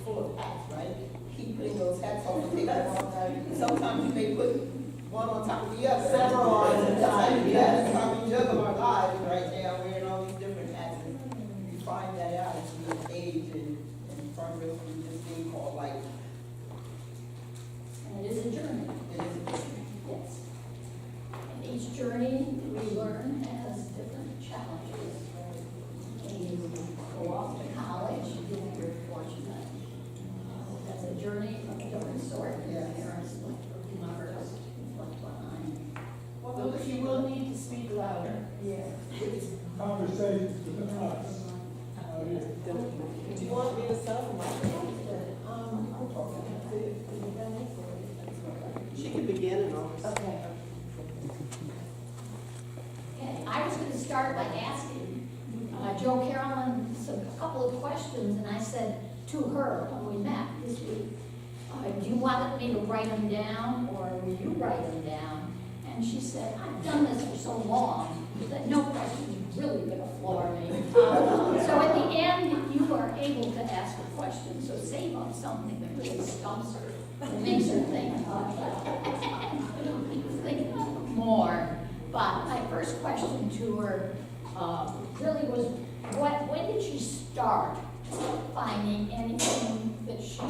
full of hats, right? Keep putting those hats on and take them off. Sometimes you may put one on top of the other. Several on the time, That's how we juggle our lives right now, wearing all these different hats. And you find that out as you age and progress through this thing called life. And it is a journey. It is a journey. Yes. And each journey we learn has different challenges. When you go off to college, you're fortunate. That's a journey of a different sort. Yes. Parents left behind. Well, Lucas, you will need to speak louder. Yeah. Conversations with us. Do you want me to start from my She can begin and all. Okay. Okay, I was going to start by asking Joe Carolyn a couple of questions, and I said to her when we met this week, do you want me to write them down, or will you write them down? And she said, I've done this for so long that no question is really going to floor me. So at the end, you are able to ask a question, so save on something that really stumps her, that makes her think, think more. But my first question to her really was, when did she start finding anything that she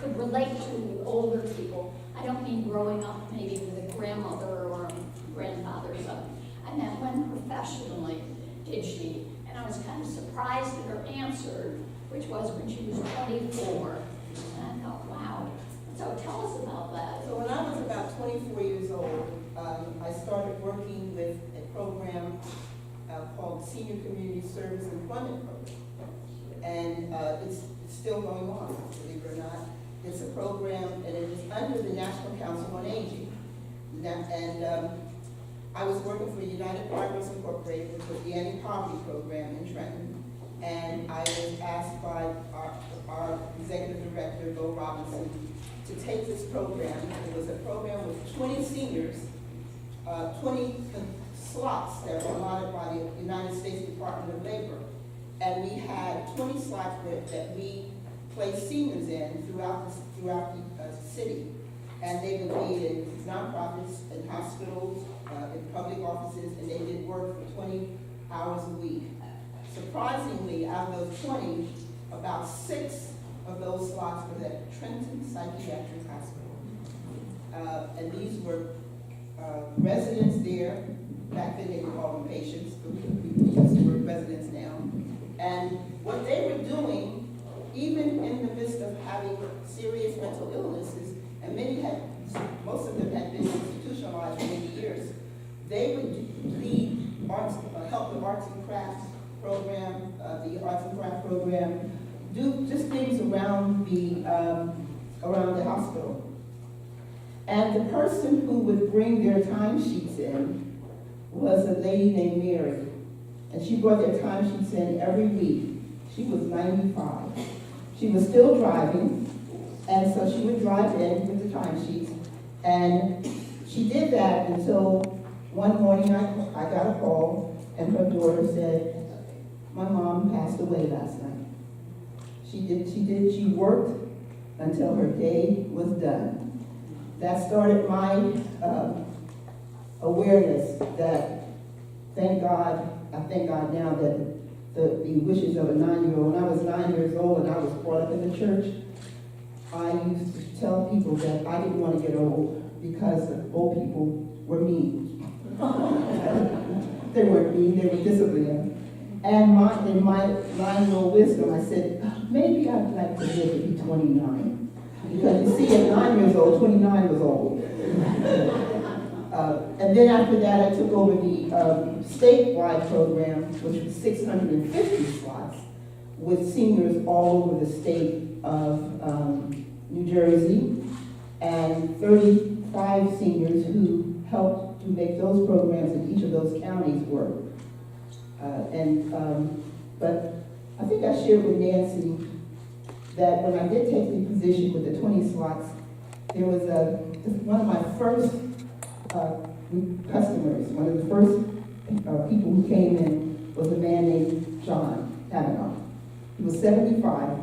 could relate to with older people? I don't mean growing up maybe with a grandmother or a grandfather or something. I meant when professionally did she? And I was kind of surprised at her answer, which was when she was 24. And I thought, wow. So tell us about that. So when I was about 24 years old, I started working with a program called Senior Community Service Employment Program. And it's still going on, believe it or not. It's a program, and it is under the National Council on Aging. And I was working for United Progress Incorporated, which was the anti-poverty program in Trenton. And I was asked by our executive director, Bill Robinson, to take this program. It was a program with 20 seniors, 20 slots that were allotted by the United States Department of Labor. And we had 20 slots that we placed seniors in throughout the city. And they would be in nonprofits, in hospitals, in public offices, and they did work for 20 hours a week. Surprisingly, out of those 20, about 6 of those slots were at Trenton Psychiatric Hospital. And these were residents there. Back then they would call them patients, but we use the word residents now. And what they were doing, even in the midst of having serious mental illnesses, and most of them had been institutionalized for many years, they would lead help the arts and crafts program, do just things around the hospital. And the person who would bring their timesheets in was a lady named Mary. And she brought their timesheets in every week. She was 95. She was still driving, and so she would drive in with the timesheets. And she did that until one morning I got a call, and her daughter said, my mom passed away last night. She worked until her day was done. That started my awareness that, thank God, I thank God now that the wishes of a 9-year-old, when I was 9 years old and I was brought up in the church, I used to tell people that I didn't want to get old because old people were mean. They weren't mean, they were disciplined. And in my 9-year-old wisdom, I said, maybe I'd like to live to be 29. Because you see, at 9 years old, 29 was old. And then after that, I took over the statewide program, which was 650 slots, with seniors all over the state of New Jersey, and 35 seniors who helped to make those programs in each of those counties work. But I think I shared with Nancy that when I did take the position with the 20 slots, there was one of my first customers, one of the first people who came in was a man named John Kavanaugh. He was 75,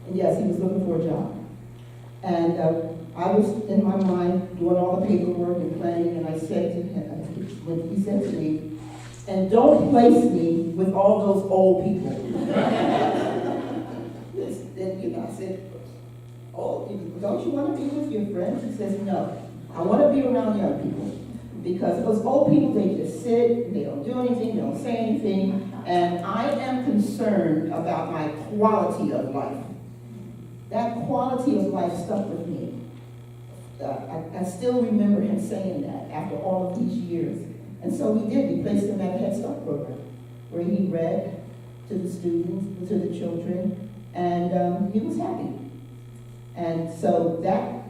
And yes, he was looking for a job. And I was in my mind doing all the paperwork and planning, and I said to him, when he said to me, and don't place me with all those old people. Then, you know, I said, oh, don't you want to be with your friends? He says, no, I want to be around young people. Because those old people, they just sit, they don't do anything, they don't say anything, and I am concerned about my quality of life. That quality of life stuck with me. I still remember him saying that after all of these years. And so we did. We placed him at a Head Start program where he read to the students, to the children, and he was happy. And so that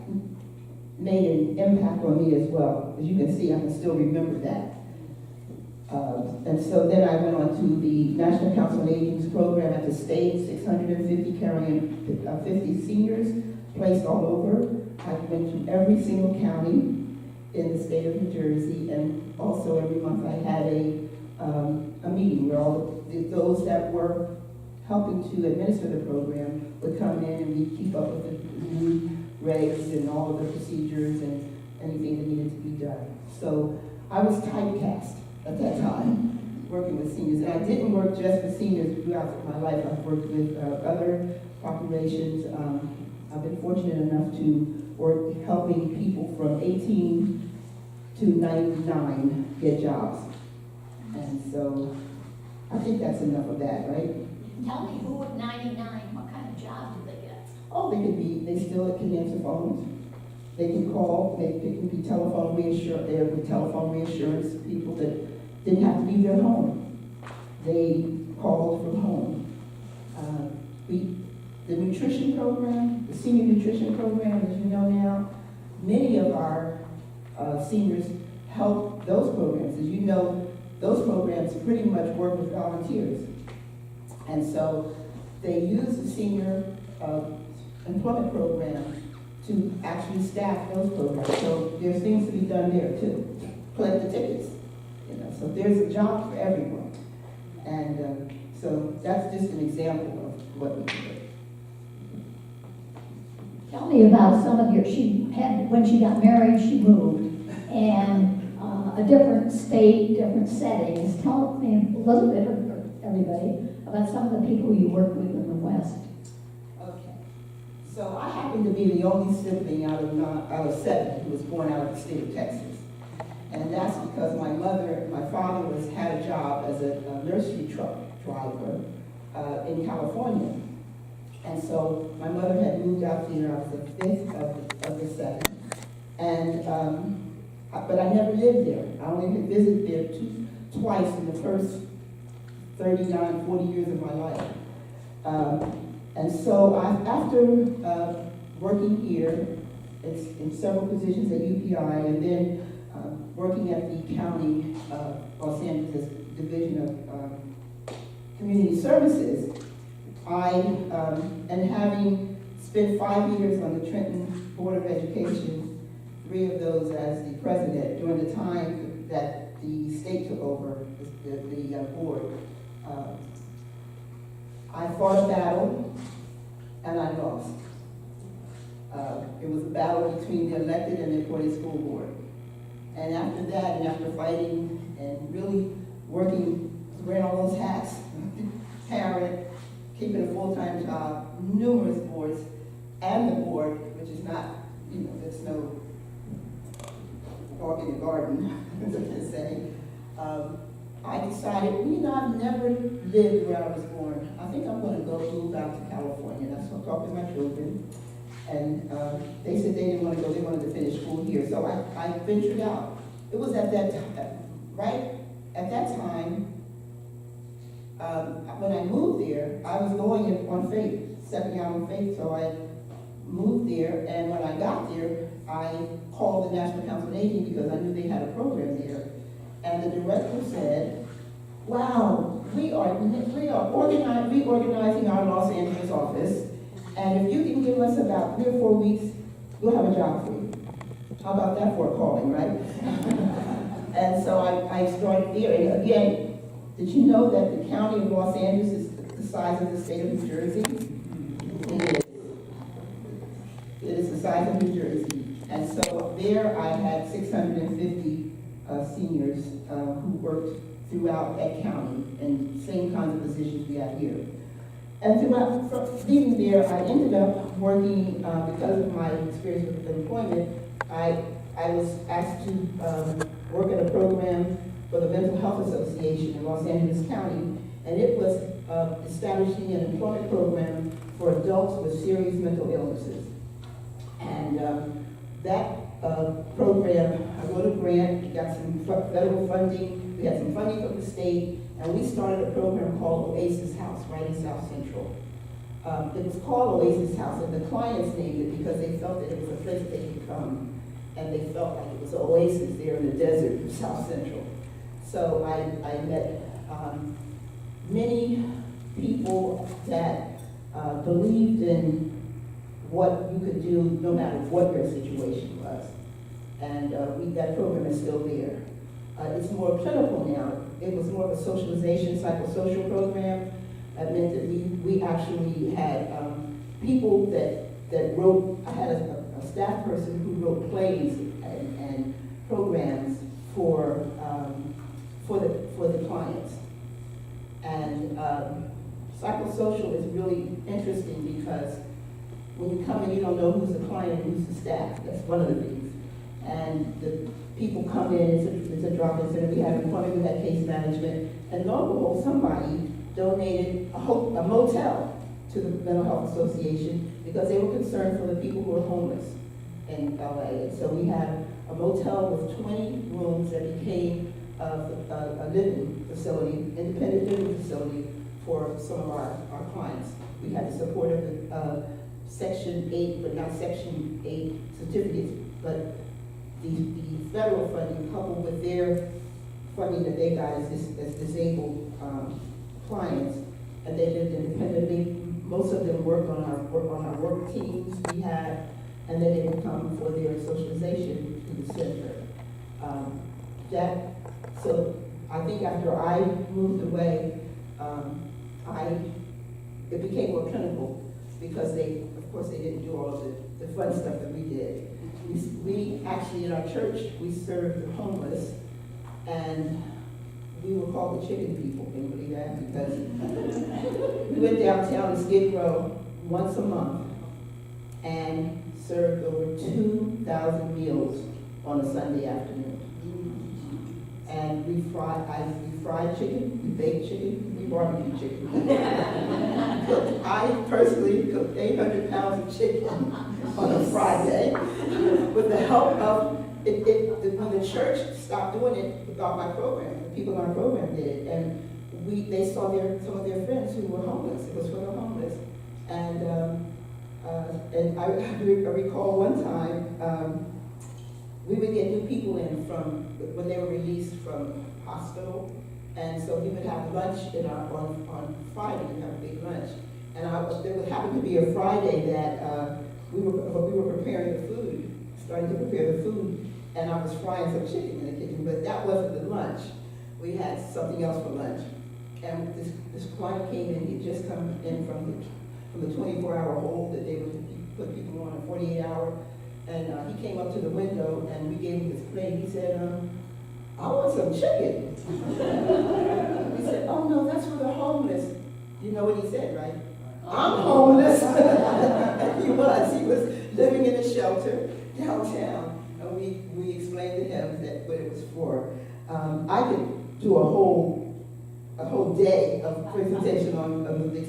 made an impact on me as well. As you can see, I can still remember that. And so then I went on to the National Council on Aging's program at the state, 650 carrying 50 seniors placed all over. I went to every single county in the state of New Jersey, and also every month I had a meeting where all those that were helping to administer the program would come in and we'd keep up with the new regs and all of the procedures and anything that needed to be done. So I was typecast at that time, working with seniors. And I didn't work just with seniors throughout my life. I've worked with other populations. I've been fortunate enough to work helping people from 18 to 99 get jobs. And so I think that's enough of that, right? Tell me, who at 99, what kind of job do they get? Oh, they still can answer phones. They can call, they can be telephone reassurance, there were telephone reassurance people that didn't have to leave their home. They called from home. The nutrition program, the senior nutrition program, as you know now, many of our seniors help those programs. As you know, those programs pretty much work with volunteers. And so they use the senior employment program to actually staff those programs. So there's things to be done there too. Collect the tickets, you know. So there's a job for everyone. And so that's just an example of what we do. Tell me about some of your, when she got married, she moved, and a different state, different settings. Tell me a little bit, or everybody, about some of the people you work with in the West. Okay. So I happen to be the only sibling out of 7 who was born out of the state of Texas. And that's because my father had a job as a nursery truck driver in California. And so my mother had moved out there. I was the 5th of the 7. And, but I never lived there. I only had visited there twice in the first 39, 40 years of my life. And so after working here in several positions at UPI, and then working at the county Los Angeles Division of Community Services, and having spent 5 years on the Trenton Board of Education, 3 of those as the president during the time that the state took over the board, I fought a battle and I lost. It was a battle between the elected and the appointed school board. And after that, and after fighting and really working, wearing all those hats, parent, keeping a full-time job, numerous boards, and the board, which is not, you know, there's no organ in the garden, as I can say. I decided, you know, I've never lived where I was born. I think I'm going to go move out to California. That's what I talked to my children. And they said they didn't want to go, they wanted to finish school here. So I ventured out. It was at that time, right at that time, when I moved there, I was going on faith, stepping out on faith. So I moved there, and when I got there, I called the National Council on Aging because I knew they had a program there. And the director said, wow, we are reorganizing our Los Angeles office, and if you can give us about 3 or 4 weeks, we'll have a job for you. How about that for a calling, right? And so I started there, and again, did you know that the county of Los Angeles is the size of the state of New Jersey? It is. size of New Jersey. And so there I had 650 seniors who worked throughout that county in same kinds of positions we have here. And throughout, from leaving there, I ended up working, because of my experience with employment, I was asked to work at a program for the Mental Health Association in Los Angeles County, and it was establishing an employment program for adults with serious mental illnesses. And that program, I wrote a grant, we got some federal funding, we had some funding from the state, and we started a program called Oasis House right in South Central. It was called Oasis House, and the clients named it because they felt that it was a place that they could come, and they felt like it was an oasis there in the desert of South Central. So I met many people that believed in what you could do no matter what your situation was. And that program is still there. It's more clinical now. It was more of a socialization, psychosocial program. That meant that we actually had people that wrote, I had a staff person who wrote plays and programs for the clients. And psychosocial is really interesting because when you come in, you don't know who's the client and who's the staff. That's one of the things. And the people come in, it's a drop-in center. We had employment, we had case management, and lo and behold, somebody donated a motel to the Mental Health Association because they were concerned for the people who were homeless in LA. And so we had a motel with 20 rooms that became a living facility, independent living facility for some of our clients. We had the support of the Section 8, but not Section 8 certificates, but the federal funding coupled with their funding that they got as disabled clients, and they lived independently. Most of them worked on our work teams we had, and then they would come for their socialization to the center. So I think after I moved away, it became more clinical because of course they didn't do all of the fun stuff that we did. We actually, in our church, we served the homeless, and we were called the chicken people. Can you believe that? Because we went downtown to Skid Row once a month and served over 2,000 meals on a Sunday afternoon. And we fried chicken, we baked chicken, we barbecued chicken. I personally cooked 800 pounds of chicken on a Friday with the help of, when the church stopped doing it without my program, the people on our program did it, and they saw some of their friends who were homeless. It was for the homeless. And I recall one time, we would get new people in from when they were released from hospital, and so we would have lunch on Friday. We'd have a big lunch, and there would happen to be a Friday that we were preparing the food, starting to prepare the food, and I was frying some chicken in the kitchen. But that wasn't the lunch. We had something else for lunch, and this client came in. He'd just come in from the 24-hour hold that they would put people on a 48-hour. And he came up to the window, and we gave him his plate. He said, I want some chicken. He said, oh no, that's for the homeless. You know what he said, right? I'm homeless. And he was living in a shelter downtown. And we explained to him what it was for. I could do a whole day of presentation on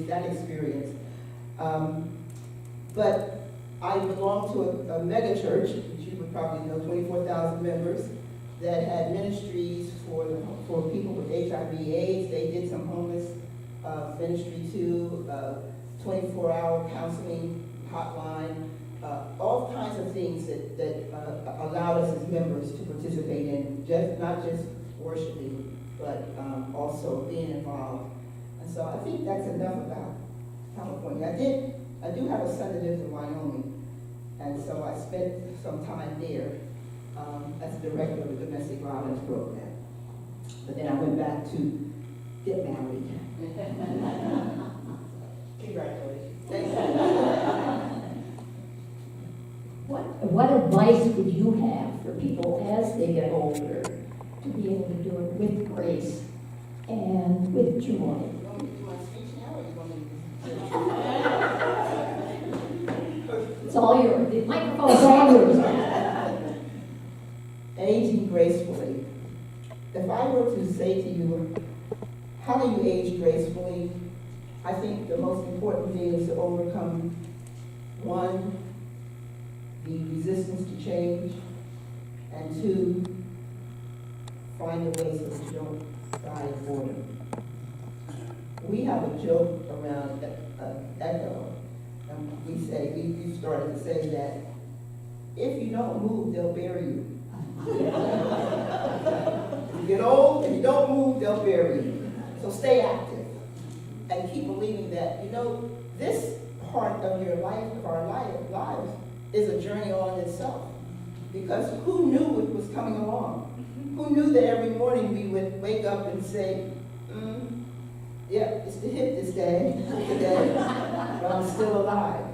that experience. But I belong to a mega church, which you would probably know, 24,000 members, that had ministries for people with HIV/AIDS. They did some homeless ministry too, 24-hour counseling hotline, all kinds of things that allowed us as members to participate in, not just worshiping, but also being involved. And so I think that's enough about California. I do have a son that lives in Wyoming, and so I spent some time there as a director of the domestic violence program. But then I went back to get married. Congratulations. Thank you. what advice would you have for people as they get older to be able to do it with grace and with joy? You want me to do my speech now, or you want me to? It's all yours. The microphone's all yours. Aging gracefully. If I were to say to you, how do you age gracefully? I think the most important thing is to overcome, one, the resistance to change, and two, find a way so that you don't die of boredom. We have a joke around Echo, and we started to say that if you don't move, they'll bury you. You get old and you don't move, they'll bury you. So stay active and keep believing that, this part of your life, of our lives, is a journey on itself. Because who knew it was coming along? Who knew that every morning we would wake up and say, yeah, it's the hit this day, today, but I'm still alive.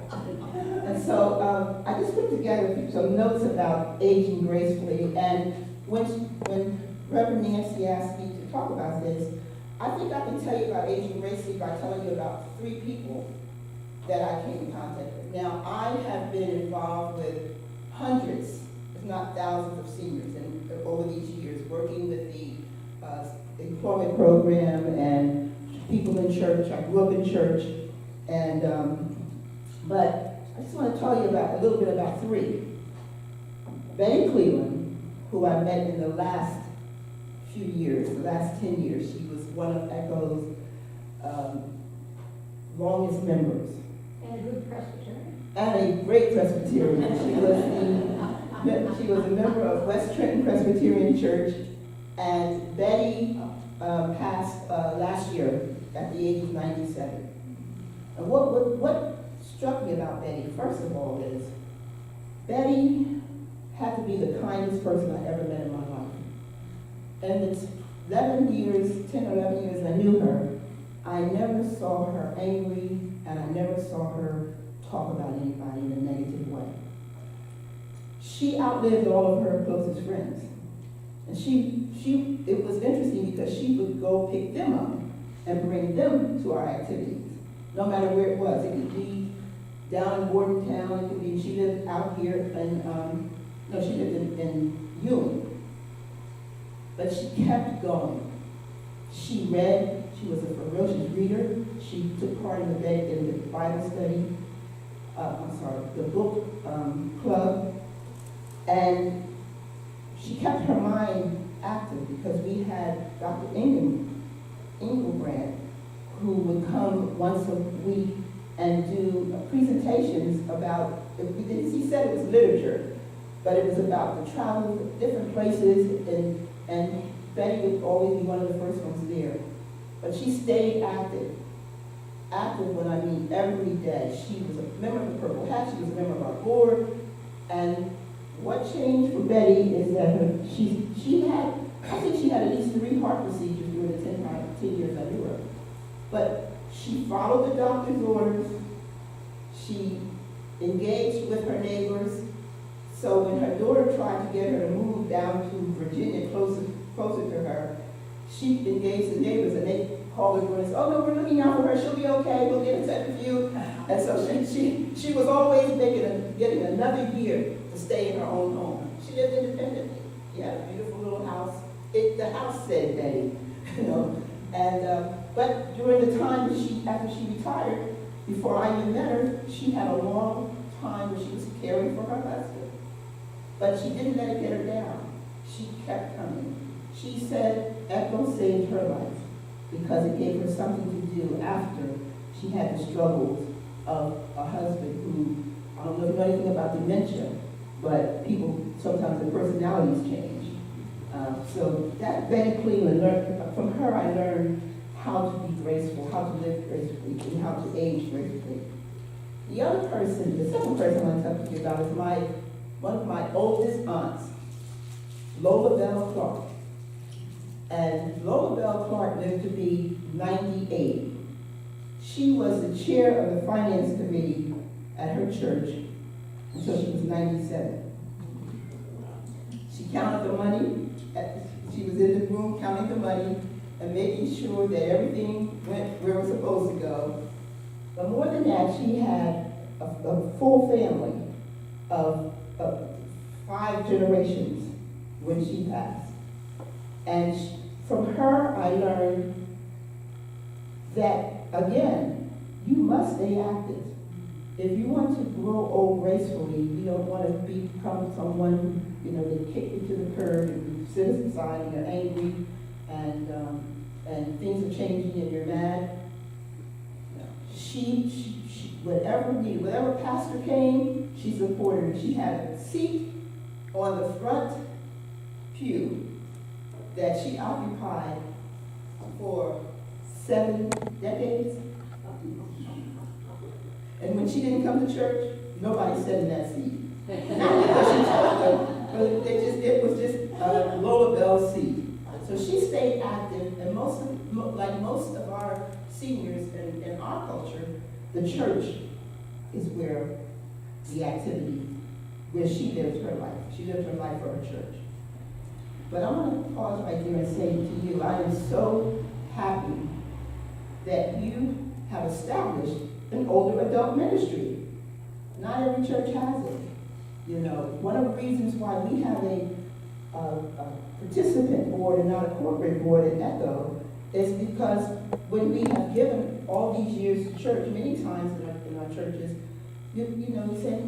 And so I just put together some notes about aging gracefully, and when Reverend Nancy asked me to talk about this, I think I can tell you about aging gracefully by telling you about 3 people that I came in contact with. Now, I have been involved with hundreds, if not thousands, of seniors over these years, working with the employment program and people in church. I grew up in church, and but I just want to tell you about a little bit about 3. Betty Cleveland, who I met in the last few years, the last 10 years. She was one of ECHO's longest members. And a good Presbyterian. And a great Presbyterian. She was a member of West Trenton Presbyterian Church, and Betty passed last year at the age of 97. And what struck me about Betty, first of all, is Betty had to be the kindest person I ever met in my life. And the 10 or 11 years I knew her, I never saw her angry, and I never saw her talk about anybody in a negative way. She outlived all of her closest friends. And it was interesting because she would go pick them up and bring them to our activities, no matter where it was. It could be down in Bordentown, it could be, she lived out here in, she lived in Ewing. But she kept going. She read, she was a ferocious reader. She took part in the Bible study, the book club. And she kept her mind active because we had Dr. Engelbrand, who would come once a week and do presentations about, he said it was literature, but it was about the travel to different places, and Betty would always be one of the first ones there. But she stayed active. Active when I mean every day. She was a member of the Purple Hat, she was a member of our board, and what changed for Betty is that I think she had at least 3 heart procedures during the 10 years I knew her. But she followed the doctor's orders. She engaged with her neighbors. So when her daughter tried to get her to move down to Virginia, closer to her, she engaged the neighbors, and they called her and said, "Oh no, we're looking out for her. She'll be okay. We'll get in touch with you." And so she was always getting another year to stay in her own home. She lived independently. She had a beautiful little house. The house said Betty, And but during the time that after she retired, before I even met her, she had a long time where she was caring for her husband. But she didn't let it get her down. She kept coming. She said Echo saved her life because it gave her something to do after she had the struggles of a husband who, I don't know if you know anything about dementia, but people, sometimes their personalities change. So that Betty Cleveland, from her I learned how to be graceful, how to live gracefully, and how to age gracefully. The other person, the second person I want to talk to you about is one of my oldest aunts, Lola Bell Clark. And Lola Bell Clark lived to be 98. She was the chair of the finance committee at her church, until she was 97. She counted the money, she was in the room counting the money and making sure that everything went where it was supposed to go. But more than that, she had a full family of 5 generations when she passed. And from her, I learned that, again, you must stay active. If you want to grow old gracefully, you don't want to become someone who, they kick you to the curb and you sit aside and you're angry and things are changing and you're mad. She whatever pastor came, she supported. She had a seat on the front pew that she occupied for 7 decades. And when she didn't come to church, nobody sat in that seat. She told them, but it was just a Lola Bell seat. So she stayed active, and like most of our seniors in our culture, the church is where the activity, where she lived her life. She lived her life for her church. But I want to pause right there and say to you, I am so happy that you have established an older adult ministry. Not every church has it. One of the reasons why we have a participant board and not a corporate board at ECHO is because when we have given all these years to church, many times in our churches, you say,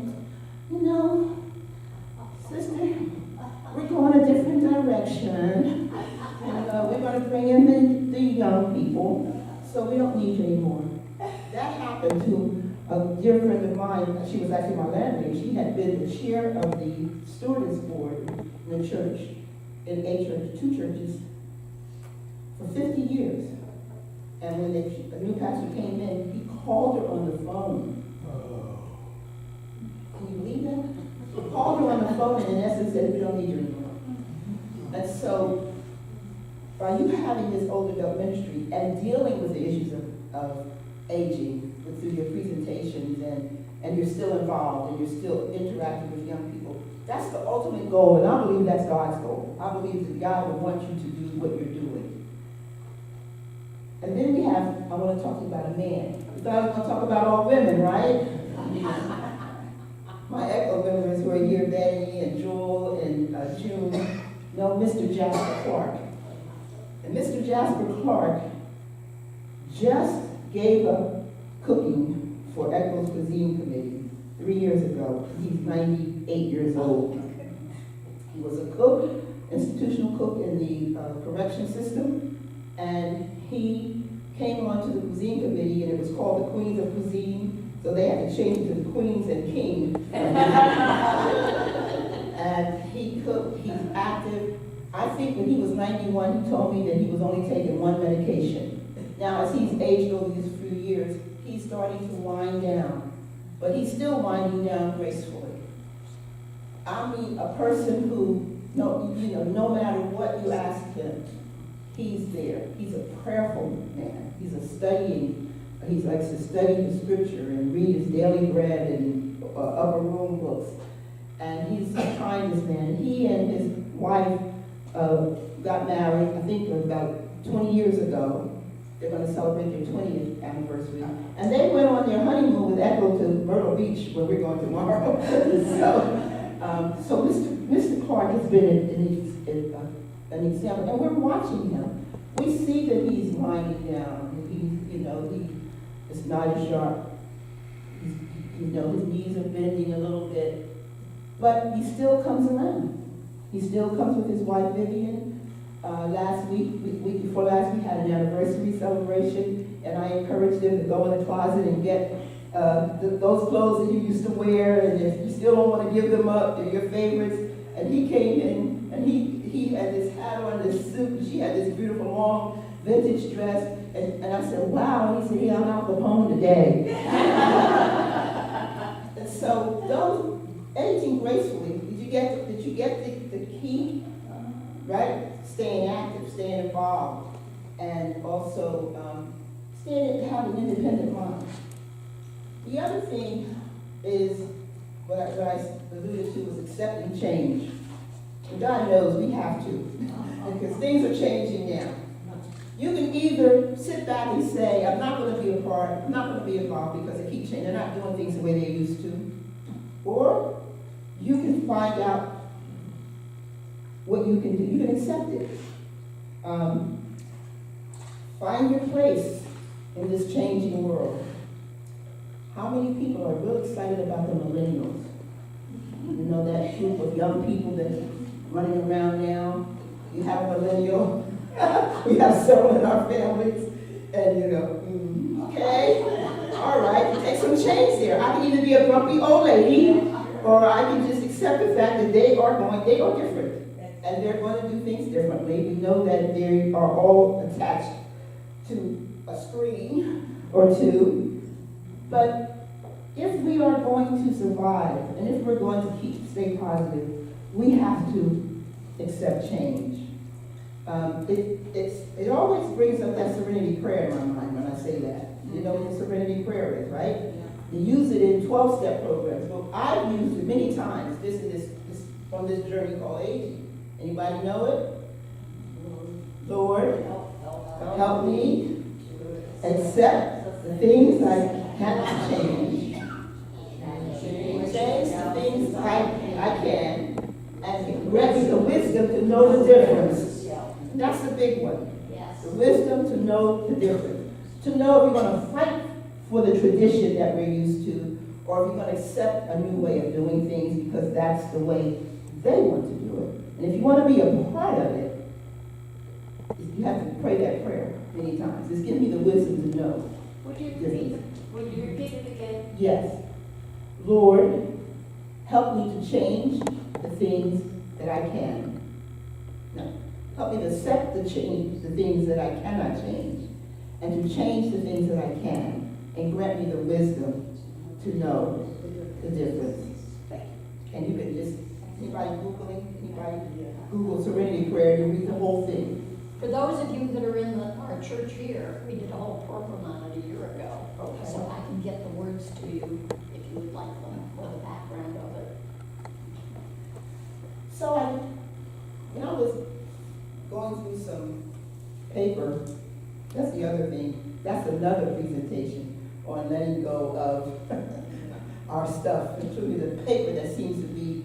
sister, we're going a different direction. And we're going to bring in the young people, so we don't need you anymore. That happened to a dear friend of mine. She was actually my landlady. She had been the chair of the stewardess board in the church, in two churches, for 50 years. And when a new pastor came in, he called her on the phone. Can you believe that? He called her on the phone and in essence said, we don't need you anymore. And so, by you having this older adult ministry and dealing with the issues of aging through your presentations and you're still involved and you're still interacting with young people, that's the ultimate goal, and I believe that's God's goal. I believe that God would want you to do what you're doing. And then I want to talk to you about a man. We thought I was going to talk about all women, right? My ECHO members who are here, Betty and Jewel and June, know Mr. Jasper Clark. And Mr. Jasper Clark just gave up cooking for ECHO's cuisine committee 3 years ago. He's 98 years old. He was a cook, institutional cook in the correction system, and he came onto the cuisine committee, and it was called the Queens of Cuisine, so they had to change it to the Queens and King. And he cooked, he's active. I think when he was 91, he told me that he was only taking 1 medication. Now, as he's aged over these few years, he's starting to wind down, but he's still winding down gracefully. I mean, a person who, no matter what you ask him, he's there. He's a prayerful man. He likes to study the scripture and read his daily bread and upper room books. And he's the kindest man. He and his wife got married, I think about 20 years ago. They're going to celebrate their 20th anniversary. And they went on their honeymoon with ECHO to Myrtle Beach, where we're going tomorrow. So Mr. Clark has been an example, and we're watching him. We see that he's winding down. He's not as sharp. His knees are bending a little bit. But he still comes around. He still comes with his wife, Vivian. Week before last, we had an anniversary celebration, and I encouraged them to go in the closet and get those clothes that you used to wear, and if you still don't want to give them up, they're your favorites. And he came in, and he had this hat on, this suit, and she had this beautiful long vintage dress, and I said, wow, he said, yeah, I'm Al Capone today. And so those, aging gracefully, did you get the key? Right? Staying active, staying involved, and also having an independent mind. The other thing is, what I alluded to was accepting change. And God knows we have to, because things are changing now. You can either sit back and say, I'm not going to be a part, I'm not going to be involved because they keep changing, they're not doing things the way they used to. Or you can find out what you can do. You can accept it. Find your place in this changing world. How many people are real excited about the millennials? You know, that group of young people that's running around now. You have a millennial. We have several in our families. And you go, okay, all right, take some change there. I can either be a grumpy old lady, or I can just accept the fact that they are different. And they're going to do things differently. We know that they are all attached to a screen or two. But if we are going to survive, and if we're going to stay positive, we have to accept change. It always brings up that serenity prayer in my mind when I say that. You know what the serenity prayer is, right? You use it in 12-step programs. Well, I've used it many times on this journey called aging. Anybody know it? Lord, help me accept the things I cannot change. Change the things I can, and grant me the wisdom to know the difference. That's the big one. Yes. The wisdom to know the difference. To know if you're going to fight for the tradition that we're used to, or if you're going to accept a new way of doing things because that's the way they want to do it. And if you want to be a part of it, you have to pray that prayer many times. Just give me the wisdom to know. Would you repeat it again? Yes. Lord, help me to change the things that I can. No. Help me to accept the things that I cannot change, and to change the things that I can, and grant me the wisdom to know the difference. And you can just, anybody Googling? Anybody Google Serenity Prayer, you read the whole thing. For those of you that are in our church here, we did a whole program on it a year ago. Okay. So I can get the words to you if you would like them, or the background of it. So when I was going through some paper, that's the other thing, that's another presentation on letting go of our stuff, including the paper that seems to be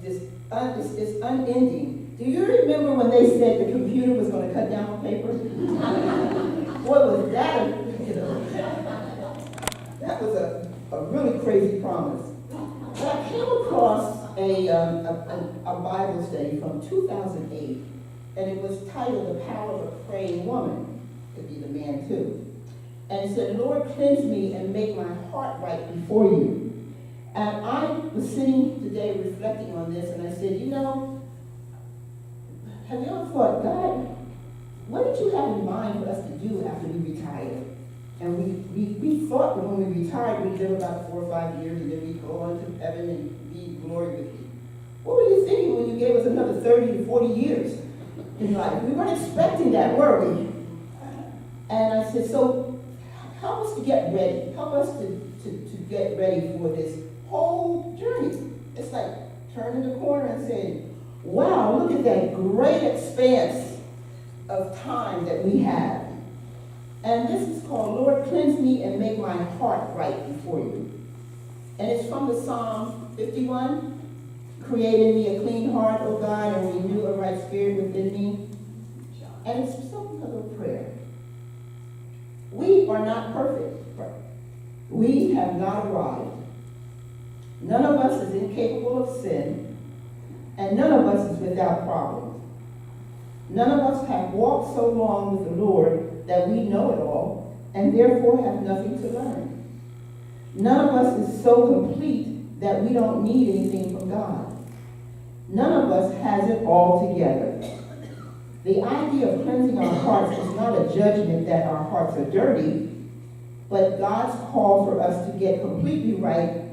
it's unending. Do you remember when they said the computer was going to cut down on paper? What was that? That was a really crazy promise. But I came across a Bible study from 2008, and it was titled "The Power of a Praying Woman." Could be the man too. And it said, "Lord, cleanse me and make my heart right before you." And I was sitting today reflecting on this, and I said, you know, have you ever thought, God, what did you have in mind for us to do after we retired? And we thought that when we retired, we'd live about 4 or 5 years, and then we'd go on to heaven and be in glory with you. What were you thinking when you gave us another 30 to 40 years in life? We weren't expecting that, were we? And I said, so help us to get ready. Help us to get ready for this whole journey. It's like turning the corner and saying, wow, look at that great expanse of time that we have. And this is called, Lord, cleanse me and make my heart right before you. And it's from the Psalm 51. Create in me a clean heart, O God, and renew a right spirit within me. And it's something of a prayer. We are not perfect. We have not arrived. None of us is incapable of sin, and none of us is without problems. None of us have walked so long with the Lord that we know it all, and therefore have nothing to learn. None of us is so complete that we don't need anything from God. None of us has it all together. The idea of cleansing our hearts is not a judgment that our hearts are dirty, but God's call for us to get completely right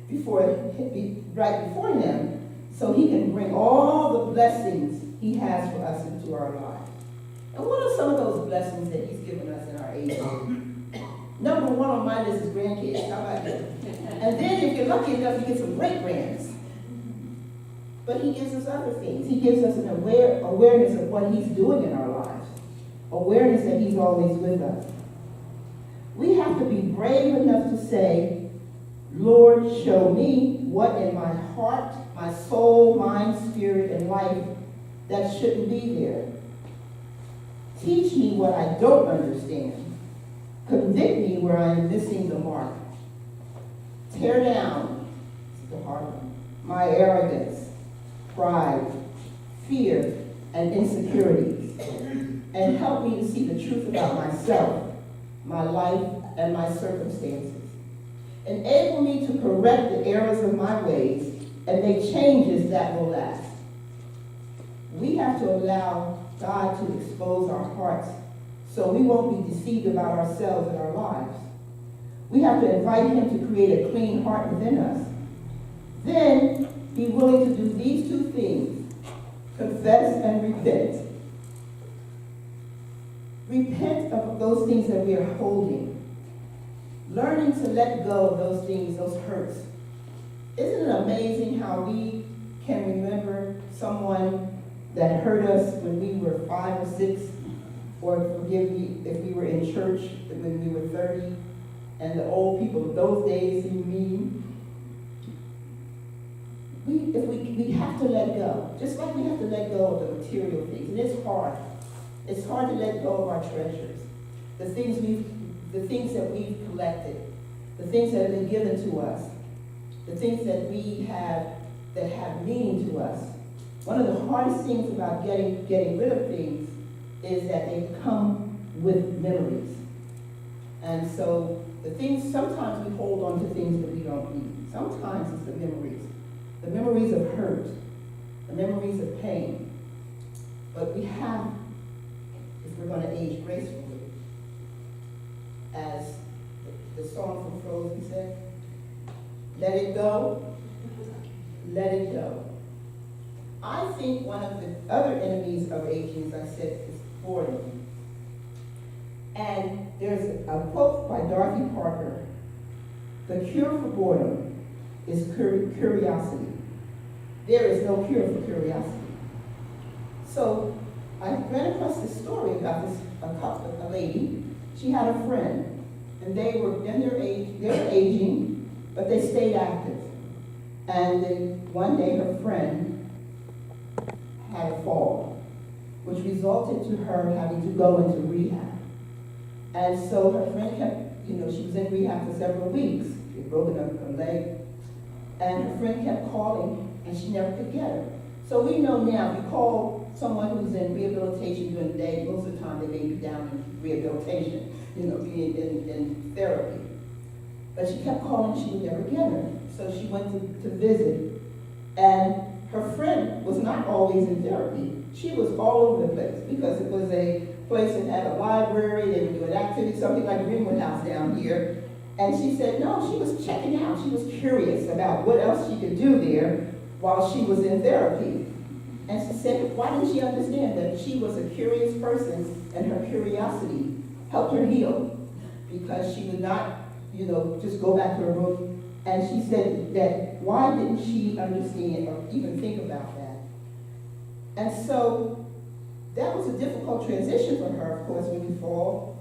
before Him, so He can bring all the blessings He has for us into our lives. And what are some of those blessings that He's given us in our age? Number one on my list is grandkids. How about that? And then if you're lucky enough, you get some great grands. But he gives us other things. He gives us an awareness of what he's doing in our lives. Awareness that he's always with us. We have to be brave enough to say, Lord, show me what in my heart, my soul, mind, spirit, and life that shouldn't be there. Teach me what I don't understand. Convict me where I am missing the mark. Tear down, the hard one, my arrogance, pride, fear, and insecurities. And help me to see the truth about myself, my life, and my circumstances. Enable me to correct the errors of my ways and make changes that will last. We have to allow God to expose our hearts so we won't be deceived about ourselves and our lives. We have to invite him to create a clean heart within us. Then be willing to do these two things, confess and repent. Repent of those things that we are holding. Learning to let go of those things, those hurts. Isn't it amazing how we can remember someone that hurt us when we were 5 or 6, or forgive me if we were in church when we were 30, and the old people of those days seem mean? We have to let go, just like we have to let go of the material things, and it's hard. It's hard to let go of our treasures, the things that we've collected, the things that have been given to us, the things that we have that have meaning to us. One of the hardest things about getting rid of things is that they come with memories. And so the things, sometimes we hold on to things that we don't need. Sometimes it's the memories of hurt, the memories of pain. But we have, if we're going to age gracefully, as the song from Frozen said, let it go, let it go. I think one of the other enemies of aging, as I said, is boredom. And there's a quote by Dorothy Parker: the cure for boredom is curiosity. There is no cure for curiosity. So I ran across this story about a lady. She had a friend, and they were in their age, they were aging, but they stayed active. And then one day her friend had a fall, which resulted to her having to go into rehab. And so her friend kept, she was in rehab for several weeks. She had broken up her leg. And her friend kept calling, and she never could get her. So we know now, if you call someone who's in rehabilitation during the day, most of the time they may be down in rehabilitation, being in therapy. But she kept calling, she would never get her. So she went to visit, and her friend was not always in therapy. She was all over the place because it was a place that had a library, they would do an activity, something like Greenwood House down here. And she said, no, she was checking out. She was curious about what else she could do there while she was in therapy. And she said, why didn't she understand that she was a curious person and her curiosity helped her heal? Because she would not, just go back to her room. And she said that why didn't she understand or even think about that? And so that was a difficult transition for her, of course, when you fall.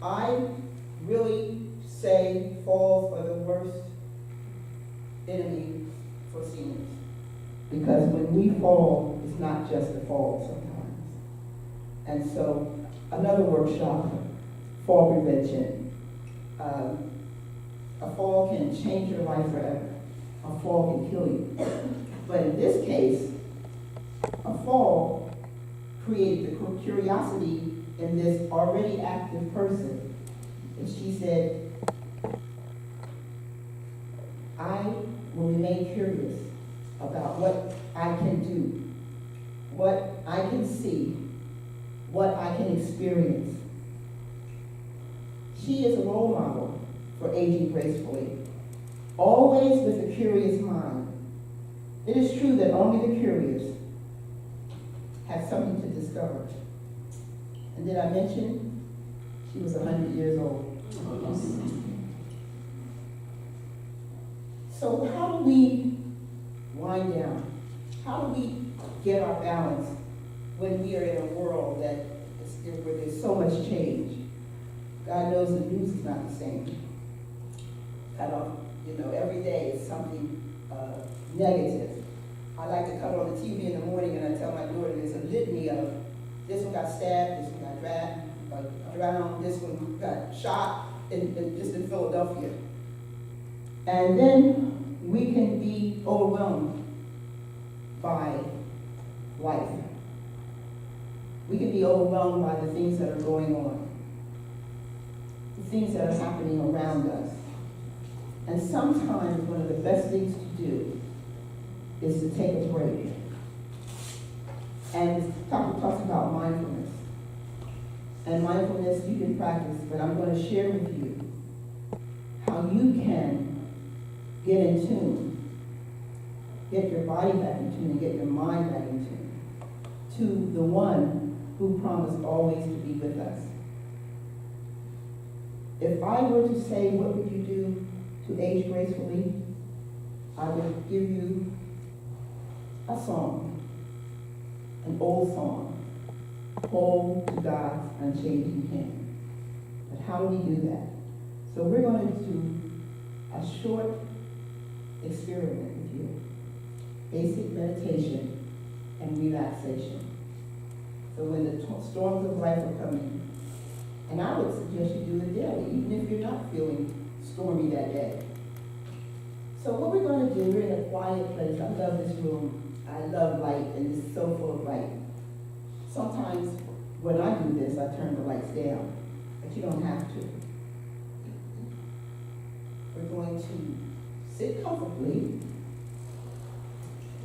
I really say falls are the worst enemy for seniors. Because when we fall, it's not just a fall sometimes. And so another workshop, fall prevention. A fall can change your life forever. A fall can kill you. But in this case, a fall created the curiosity in this already active person. And she said, I will remain curious about what I can do, what I can see, what I can experience. She is a role model for aging gracefully, always with a curious mind. It is true that only the curious have something to discover. And did I mention she was 100 years old? So how do we wind down? How do we get our balance when we are in a world that where there's so much change? God knows the news is not the same. I don't, every day is something negative. I like to come on the TV in the morning and I tell my daughter there's a litany of this one got stabbed, this one got drowned, this one got shot just in Philadelphia. And then we can be overwhelmed by life. We can be overwhelmed by the things that are going on, the things that are happening around us. And sometimes one of the best things to do is to take a break. And talks about mindfulness. And mindfulness you can practice, but I'm going to share with you how you can get in tune, get your body back in tune, and get your mind back in tune to the one who promised always to be with us. If I were to say, what would you do to age gracefully? I would give you a song, an old song, hold to God's unchanging hand. But how do we do that? So we're going to do a short experiment with you. Basic meditation and relaxation. So when the storms of life are coming, and I would suggest you do it daily, even if you're not feeling stormy that day. So what we're going to do, we're in a quiet place. I love this room. I love light, and it's so full of light. Sometimes when I do this, I turn the lights down, but you don't have to. We're going to sit comfortably.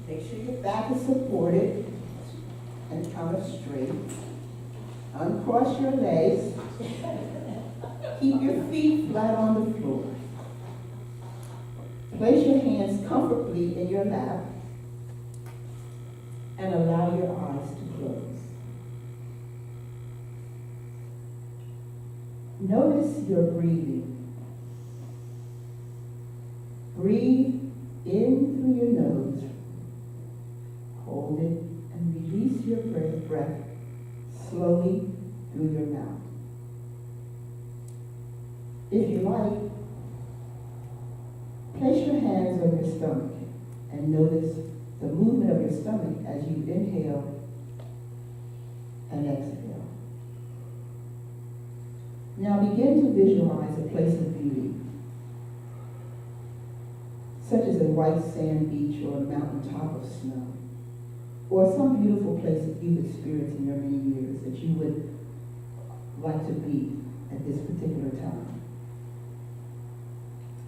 Make sure your back is supported and kind of straight. Uncross your legs. Keep your feet flat on the floor. Place your hands comfortably in your lap and allow your eyes to close. Notice your breathing. Breathe in through your nose. Hold it and release your breath slowly through your mouth. If you like, place your hands on your stomach and notice the movement of your stomach as you inhale and exhale. Now begin to visualize a place of beauty, such as a white sand beach or a mountaintop of snow, or some beautiful place that you've experienced in your many years that you would like to be at this particular time.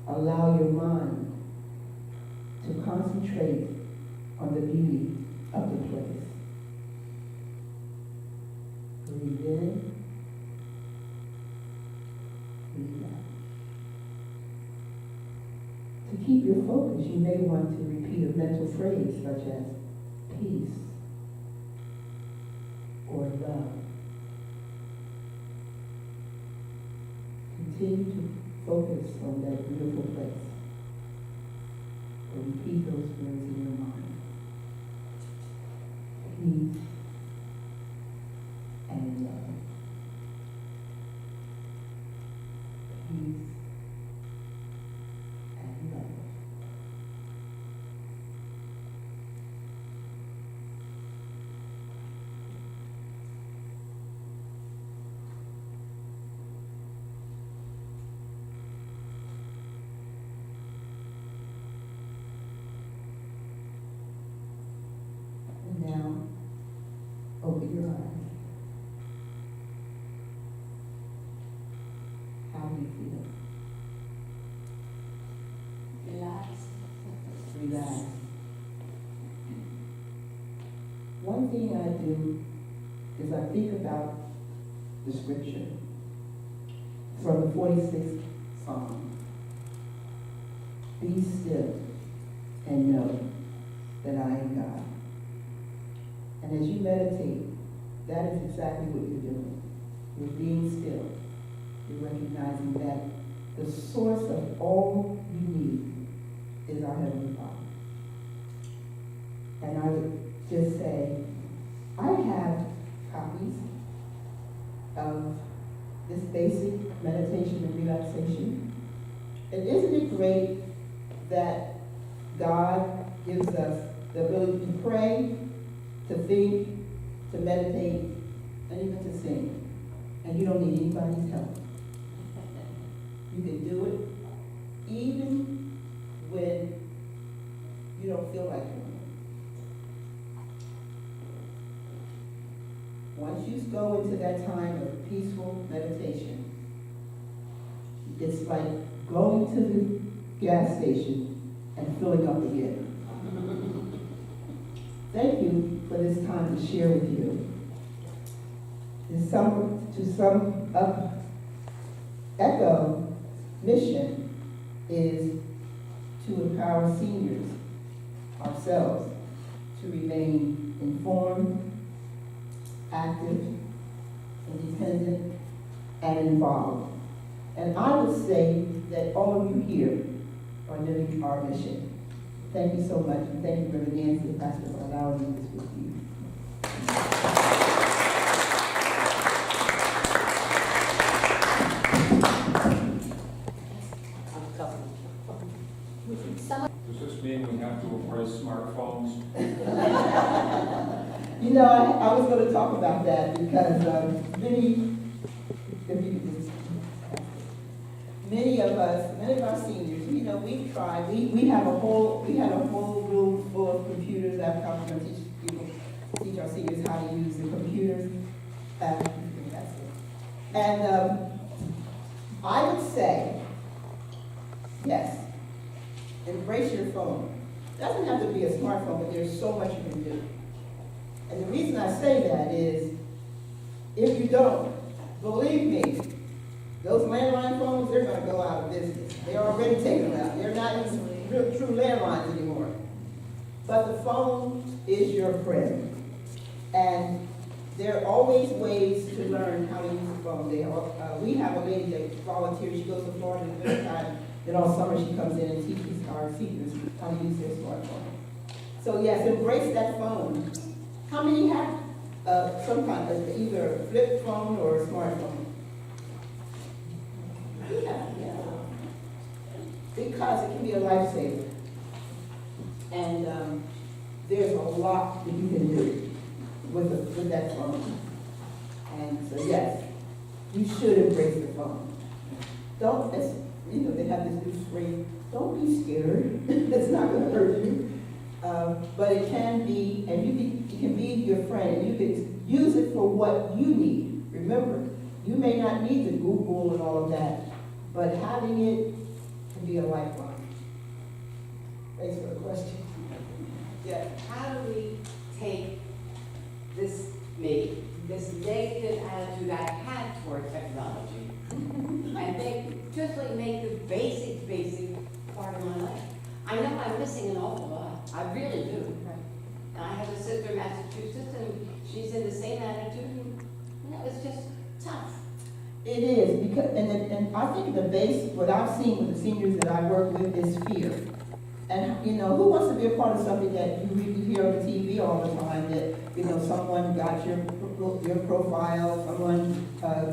Allow your mind to concentrate on the beauty of the place. Breathe in, breathe out. To keep your focus, you may want to repeat a mental phrase such as peace or love. Continue to focus on that beautiful place. And repeat those words in your mind. Peace and love. Peace and love. Now, open your eyes. How do you feel? Relax. Relax. One thing I do is I think about the scripture from the 46th Psalm. Be still and know that I am God. And as you meditate, that is exactly what you're doing. You're being still you're recognizing that the source of all you need is our Heavenly Father. And I would just say, I have copies of this basic meditation and relaxation. And isn't it great that God gives us the ability to pray, to think, to meditate, and even to sing? And you don't need anybody's help. You can do it even when you don't feel like doing it. Once you go into that time of peaceful meditation, it's like going to the gas station and filling up again. Thank you for this time to share with you. To sum up, ECHO mission is to empower seniors, ourselves, to remain informed, active, independent, and involved. And I would say that all of you here are living our mission. Thank you so much, and thank you, Reverend Nancy and Pastor, for allowing me to speak to you. Does this mean we have to embrace smartphones? You know, I was going to talk about that because many of our seniors, you know, we've tried. We had a whole room full of computers. I've come to teach our seniors how to use the computers. And I would say, yes, embrace your phone. It doesn't have to be a smartphone, but there's so much you can do. And the reason I say that is, if you don't, believe me, those landline phones, they're going to go out of business. They're already taken out. They're not even real true landlines anymore. But the phone is your friend. And there are always ways to learn how to use the phone. We have a lady that volunteers. She goes to Florida in the wintertime. Then all summer she comes in and teaches our seniors how to use their smartphone. So yes, embrace that phone. How many have some kind of either a flip phone or a smartphone? Yeah. Because it can be a lifesaver. And there's a lot that you can do with that phone. And so yes, you should embrace the phone. Don't, as you know, they have this new phrase, don't be scared. It's not going to hurt you. But it can be, and it can be your friend, and you can use it for what you need. Remember, you may not need to Google and all of that, but having it can be a lifeline. Thanks for the question. Yeah, how do we take this negative attitude I had toward technology and make the basic part of my life? I know I'm missing an awful lot. I really do. And I have a sister in Massachusetts, and she's in the same attitude. And it's just tough. It is, because, and I think the base, what I've seen with the seniors that I work with is fear. And, you know, who wants to be a part of something that you hear on the TV all the time, that, you know, someone got your profile, someone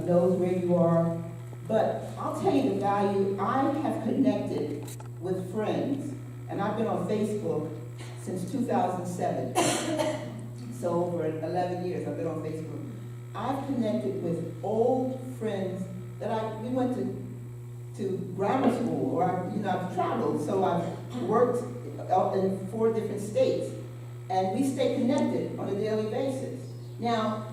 knows where you are. But I'll tell you the value. I have connected with friends, and I've been on Facebook since 2007. So over 11 years I've been on Facebook. I've connected with old friends that we went to grammar school, or I've traveled, so I've worked in 4 different states, and we stay connected on a daily basis. Now,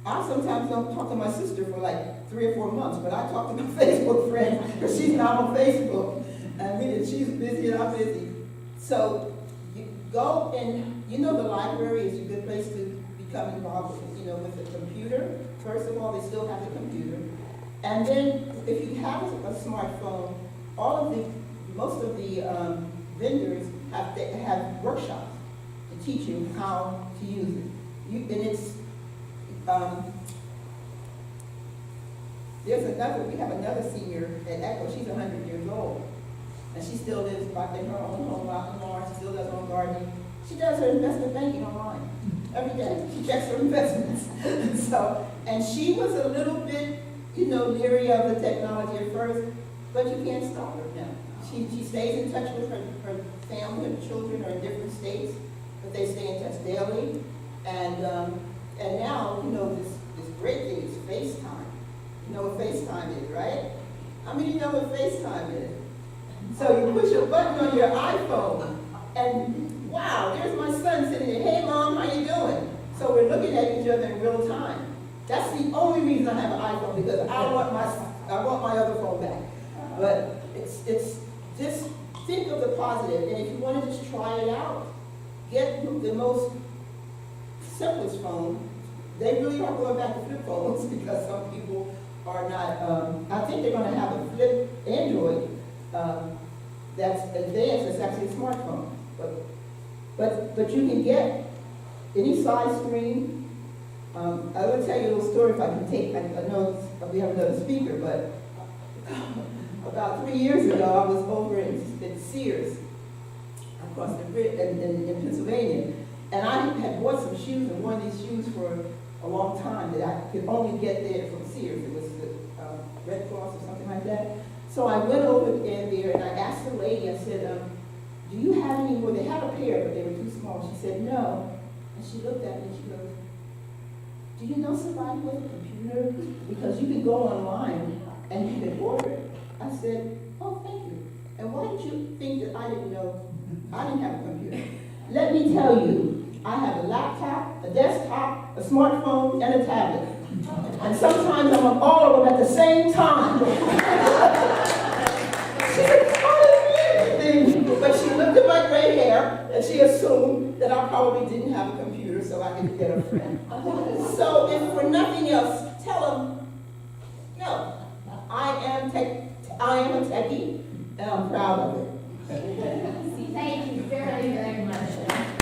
I sometimes don't talk to my sister for like 3 or 4 months, but I talk to my Facebook friend because she's not on Facebook, and she's busy and I'm busy. So you go, and you know the library is a good place to become involved with, with the computer. First of all, they still have the computer. And then if you have a smartphone, most of the vendors have workshops to teach you how to use it. And it's we have another senior at Echo, she's 100 years old. And she still lives back in her own home out in Lawrence, she still does her own gardening. She does her investment banking online every day. She checks her investments. So, and she was a little bit, leery of the technology at first, but you can't stop her now. She stays in touch with her family, her children are in different states, but they stay in touch daily. And now, this great thing is FaceTime. You know what FaceTime is, right? How many know what FaceTime is? So you push a button on your iPhone, and wow, there's my son sitting there. Hey, Mom, how you doing? So we're looking at each other in real time. That's the only reason I have an iPhone, because I want my other phone back. But it's just think of the positive, and if you want to just try it out, get the most simplest phone. They really are going back to flip phones because some people are not. I think they're going to have a flip Android that's advanced. It's actually a smartphone, but you can get any size screen. I will tell you a little story if I can take. I know we have another speaker, but about 3 years ago, I was over in Sears across the bridge in Pennsylvania, and I had bought some shoes and worn these shoes for a long time that I could only get there from Sears. It was the Red Cross or something like that. So I went over in there and I asked the lady, I said, do you have any more? They had a pair, but they were too small. She said, no. And she looked at me and she goes, do you know somebody with a computer? Because you can go online and you can order it. I said, oh, thank you. And why did you think that I didn't know? I didn't have a computer. Let me tell you, I have a laptop, a desktop, a smartphone, and a tablet. And sometimes I'm on all of them at the same time. She said, oh, everything. But she looked at my gray hair and she assumed that I probably didn't have a computer so I could get a friend. So if for nothing else, tell them, no, I am a techie and I'm proud of it. Thank you very, very much.